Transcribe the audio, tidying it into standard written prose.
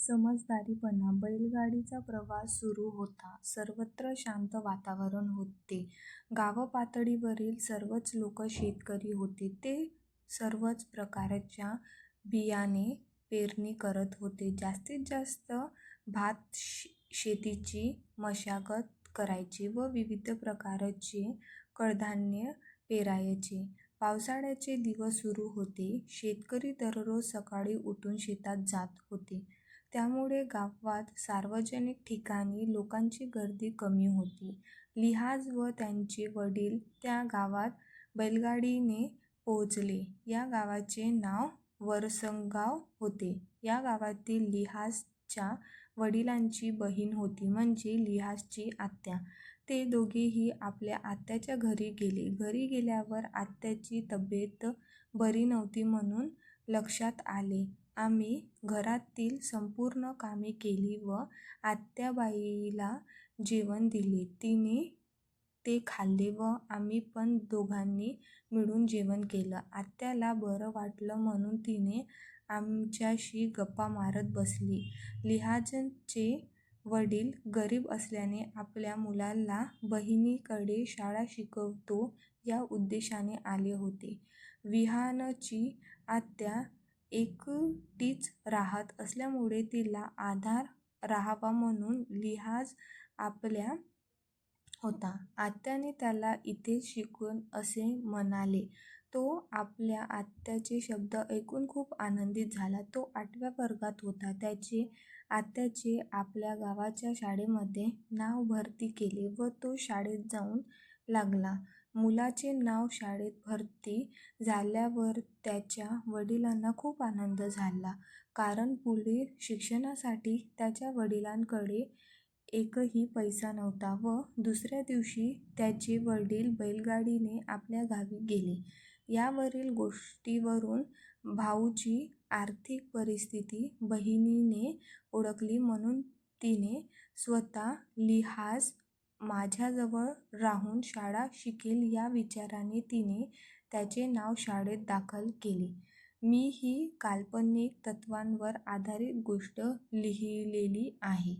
समजदारीपणा. बैलगाडीचा प्रवास सुरू होता. सर्वत्र शांत वातावरण होते. गावपातळीवरील सर्वच लोक शेतकरी होते. ते सर्वच प्रकारच्या बियाणे पेरणी करत होते. जास्तीत जास्त भात शेतीची मशागत करायची व विविध प्रकारचे कडधान्य पेरायचे. पावसाळ्याचे दिवस सुरू होते. शेतकरी दररोज सकाळी उठून शेतात जात होते. त्यामुळे गावात सार्वजनिक ठिकाणी लोकांची गर्दी कमी होती. लिहाज व त्यांचे वडील त्या गावात बैलगाडीने पोहोचले. या गावाचे नाव वरसंगाव होते. या गावातील लिहाजच्या वडिलांची बहीण होती, म्हणजे लिहाजची आत्या. ते दोघेही आपल्या आत्याच्या घरी गेले. घरी गेल्यावर आत्याची तब्येत बरी नव्हती म्हणून लक्षात आले. आम्ही घरातील संपूर्ण कामे केली व आत्याबाईला जेवण दिले. तिने ते खाल्ले व आम्ही पण दोघांनी मिळून जेवण केलं. आत्याला बरं वाटलं म्हणून तिने आमच्याशी गप्पा मारत बसली. लिहाजचे वडील गरीब असल्याने आपल्या मुलाला बहिणीकडे शाळा शिकवतो या उद्देशाने आले होते. विहानची आत्या एकटीच राहत असल्यामुळे तिला आधार राहावा म्हणून लिहाज आपल्या होता. आत्याने त्याला इथेच शिकव असे म्हणाले. तो आपल्या आत्याचे शब्द ऐकून खूप आनंदित झाला. तो 8व्या वर्गात होता. त्याचे आत्याचे आपल्या गावाच्या शाळेमध्ये नाव भरती केले व तो शाळेत जाऊ लागला. मुलाचे नाव शाळेत भरती झाल्यावर त्याच्या वडिलांना खूप आनंद झाला, कारण पुढे शिक्षणासाठी त्याच्या वडिलांकडे एकही पैसा नव्हता व दुसऱ्या दिवशी त्याचे वडील बैलगाडीने आपल्या गावी गेले. यावरील गोष्टीवरून भाऊची आर्थिक परिस्थिती बहिणीने ओळखली म्हणून तिने स्वतः लिहाज माझ्याजवळ राहून शाळा शिकेल या विचाराने तिने त्याचे नाव शाळेत दाखल केले. मी ही काल्पनिक तत्त्वांवर आधारित गोष्ट लिहिलेली आहे.